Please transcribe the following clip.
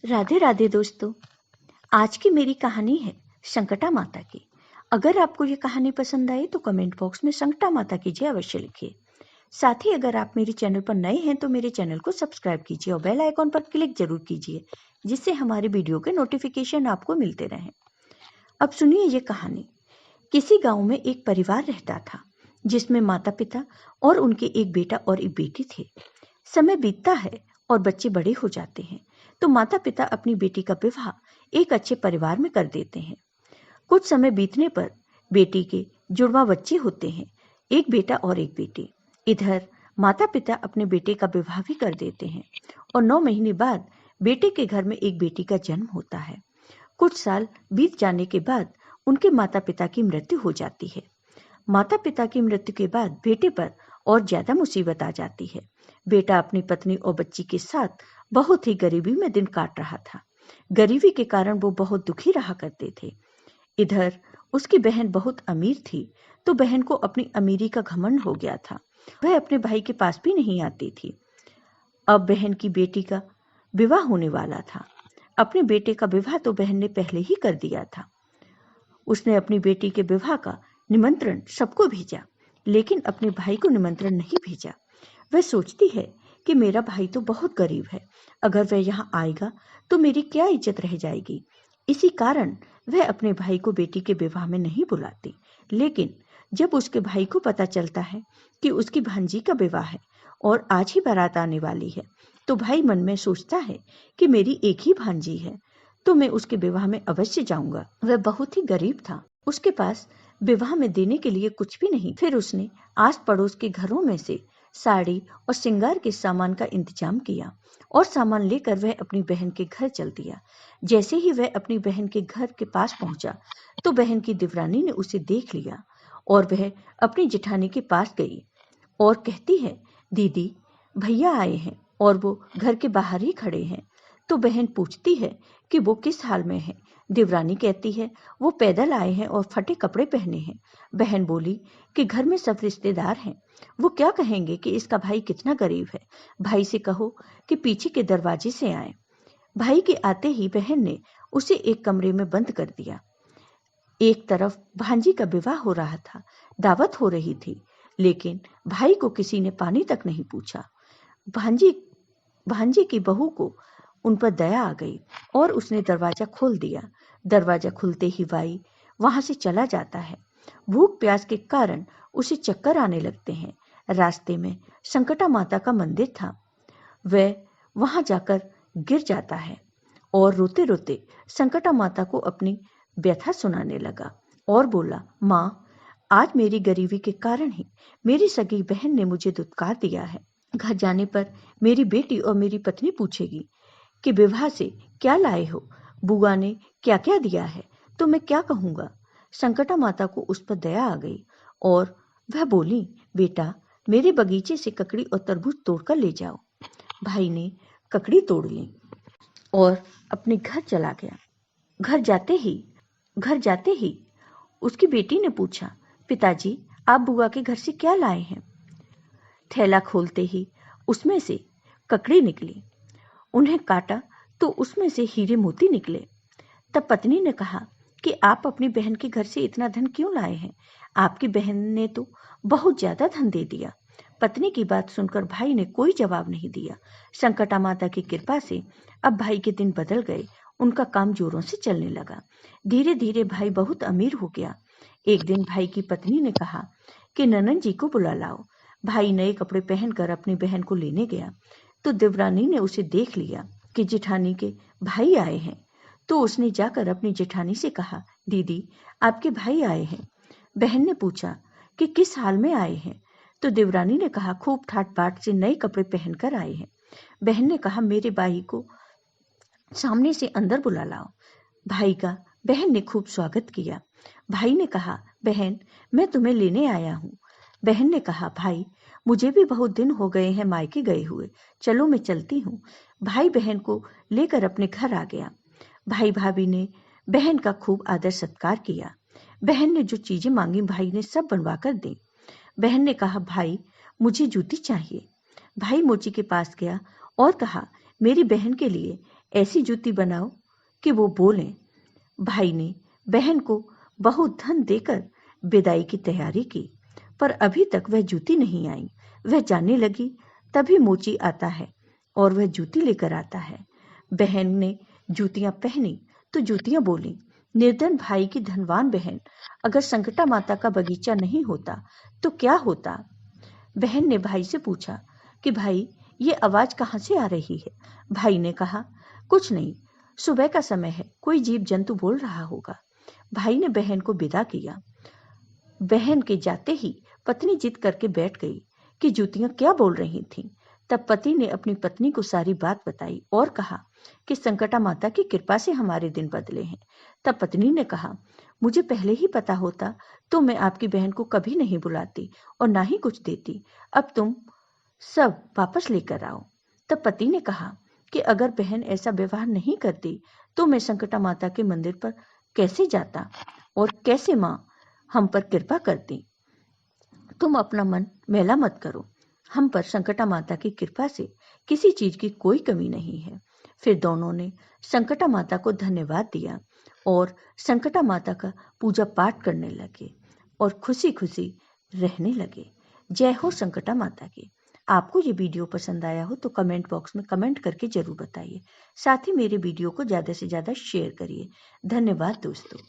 राधे राधे दोस्तों। आज की मेरी कहानी है संकटा माता की। अगर आपको ये कहानी पसंद आई तो कमेंट बॉक्स में संकटा माता की जय अवश्य लिखिए। साथ ही अगर आप मेरे चैनल पर नए हैं तो मेरे चैनल को सब्सक्राइब कीजिए और बेल आइकॉन पर क्लिक जरूर कीजिए, जिससे हमारे वीडियो के नोटिफिकेशन आपको मिलते रहें। अब सुनिए ये कहानी। किसी गांव में एक परिवार रहता था, जिसमें माता पिता और उनके एक बेटा और एक बेटी थे। समय बीतता है और बच्चे बड़े हो जाते हैं, तो माता पिता अपनी बेटी का विवाह एक अच्छे परिवार में कर देते हैं। कुछ समय बीतने पर बेटी के जुड़वा बच्चे होते हैं, एक बेटा और एक बेटी। इधर माता पिता अपने बेटे का विवाह भी कर देते हैं और 9 महीने बाद बेटे के घर में एक बेटी का जन्म होता है। कुछ साल बीत जाने के बाद उनके माता पिता की मृत्यु हो जाती है। माता पिता की मृत्यु के बाद बेटे पर और ज्यादा मुसीबत आ जाती है। बेटा अपनी पत्नी और बच्ची के साथ बहुत ही गरीबी में दिन काट रहा था। गरीबी के कारण वो बहुत दुखी रहा करते थे। इधर उसकी बहन बहुत अमीर थी, तो बहन को अपनी अमीरी का घमंड हो गया था। वह अपने भाई के पास भी नहीं आती थी। अब बहन की बेटी का विवाह होने वाला था। अपने बेटे का विवाह तो बहन ने पहले ही कर दिया था। उसने अपनी बेटी के विवाह का निमंत्रण सबको भेजा, लेकिन अपने भाई को निमंत्रण नहीं भेजा। वह सोचती है कि मेरा भाई तो बहुत गरीब है, अगर वह यहाँ आएगा तो मेरी क्या इज्जत रह जाएगी। इसी कारण वह अपने भाई को बेटी के विवाह में नहीं बुलाती। लेकिन जब उसके भाई को पता चलता है कि उसकी भांजी का विवाह है और आज ही बारात आने वाली है, तो भाई मन में सोचता है कि मेरी एक ही भांजी है, तो मैं उसके विवाह में अवश्य जाऊंगा। वह बहुत ही गरीब था, उसके पास विवाह में देने के लिए कुछ भी नहीं। फिर उसने आस पड़ोस के घरों में से साड़ी और श्रृंगार के सामान का इंतजाम किया और सामान लेकर वह अपनी बहन के घर चल दिया। जैसे ही वह अपनी बहन के घर के पास पहुंचा, तो बहन की देवरानी ने उसे देख लिया और वह अपनी जेठानी के पास गई और कहती है, दीदी, भैया आए हैं और वो घर के बाहर ही खड़े हैं। तो बहन पूछती है कि वो किस हाल में है। देवरानी कहती है, वो पैदल आए हैं और फटे कपड़े पहने हैं। बहन बोली कि घर में सब रिश्तेदार हैं, वो क्या कहेंगे कि इसका भाई कितना गरीब है। भाई से कहो कि पीछे के दरवाजे से आए। भाई के आते ही बहन ने उसे एक कमरे में बंद कर दिया। एक तरफ भांजी का विवाह हो रहा था, दावत हो रही थी, लेकिन भाई को किसी ने पानी तक नहीं पूछा। भांजी भांजी की बहू को उन पर दया आ गई और उसने दरवाजा खोल दिया। दरवाजा खुलते ही भाई वहां से चला जाता है। भूख प्यास के कारण उसे चक्कर आने लगते हैं। रास्ते में संकटा माता का मंदिर था। वह वहां जाकर गिर जाता है और रोते रोते संकटा माता को अपनी व्यथा सुनाने लगा और बोला, माँ, आज मेरी गरीबी के कारण ही मेरी सगी बहन ने मुझे दुत्कार दिया है। घर जाने पर मेरी बेटी और मेरी पत्नी पूछेगी कि विवाह से क्या लाए हो, बुआ ने क्या क्या दिया है, तो मैं क्या कहूंगा। संकटा माता को उस पर दया आ गई और वह बोली, बेटा, मेरे बगीचे से ककड़ी और तरबूज तोड़कर ले जाओ। भाई ने ककड़ी तोड़ ली और अपने घर चला गया। घर जाते ही घर जाते ही उसकी बेटी ने पूछा, पिताजी, आप बुआ के घर से क्या लाए हैं। थैला खोलते ही उसमें से ककड़ी निकली। उन्हें काटा तो उसमें से हीरे मोती निकले। तब पत्नी ने कहा कि आप अपनी बहन के घर से इतना धन क्यों लाए हैं, आपकी बहन ने तो बहुत ज्यादा धन दे दिया। पत्नी की बात सुनकर भाई ने कोई जवाब नहीं दिया। संकटा माता की कृपा से अब भाई के दिन बदल गए। उनका काम जोरों से चलने लगा। धीरे धीरे भाई बहुत अमीर हो गया। एक दिन भाई की पत्नी ने कहा कि ननद जी को बुला लाओ। भाई नए कपड़े पहनकर अपनी बहन को लेने गया, तो देवरानी ने उसे देख लिया कि जेठानी के भाई आए हैं। तो उसने जाकर अपनी जेठानी से कहा, दीदी, आपके भाई आए हैं। बहन ने पूछा कि किस हाल में आए हैं। तो देवरानी ने कहा, खूब ठाट बाट से नए कपड़े पहनकर आए हैं। बहन ने कहा, मेरे भाई को सामने से अंदर बुला लाओ। भाई का बहन ने खूब स्वागत किया। भाई ने कहा, बहन, मैं तुम्हें लेने आया हूँ। बहन ने कहा, भाई, मुझे भी बहुत दिन हो गए हैं मायके गए हुए, चलो मैं चलती हूँ। भाई बहन को लेकर अपने घर आ गया। भाई भाभी ने बहन का खूब आदर सत्कार किया। बहन ने जो चीजें मांगी भाई ने सब बनवा कर दी। बहन ने कहा, भाई, मुझे जूती चाहिए। भाई मोची के पास गया और कहा, मेरी बहन के लिए ऐसी जूती बनाओ कि वो बोलें। भाई ने बहन को बहुत धन देकर विदाई की तैयारी की, पर अभी तक वह जूती नहीं आई। वह जाने लगी, तभी मोची आता है और वह जूती लेकर आता है। बहन ने जूतियां पहनी तो जूतियां बोली, निर्धन भाई की धनवान बहन, अगर संकटा माता का बगीचा नहीं होता तो क्या होता? बहन ने भाई से पूछा कि भाई, ये आवाज कहाँ से आ रही है? भाई ने कहा, कुछ नहीं, सुबह का समय है, कोई जीव जंतु बोल रहा होगा। भाई ने बहन को विदा किया। बहन के जाते ही पत्नी जिद करके बैठ गई कि जूतियां क्या बोल रही थीं। तब पति ने अपनी पत्नी को सारी बात बताई और कहा कि संकटा माता की कृपा से हमारे दिन बदले हैं। तब पत्नी ने कहा, मुझे पहले ही पता होता तो मैं आपकी बहन को कभी नहीं बुलाती और ना ही कुछ देती। अब तुम सब वापस लेकर आओ। तब पति ने कहा कि अगर बहन ऐसा व्यवहार नहीं करती तो मैं संकटा माता के मंदिर पर कैसे जाता और कैसे माँ हम पर कृपा करती। तुम अपना मन मैला मत करो, हम पर संकटा माता की कृपा से किसी चीज की कोई कमी नहीं है। फिर दोनों ने संकटा माता को धन्यवाद दिया और संकटा माता का पूजा पाठ करने लगे और खुशी खुशी रहने लगे। जय हो संकटा माता की। आपको ये वीडियो पसंद आया हो तो कमेंट बॉक्स में कमेंट करके जरूर बताइए। साथ ही मेरे वीडियो को ज़्यादा से ज़्यादा शेयर करिए। धन्यवाद दोस्तों।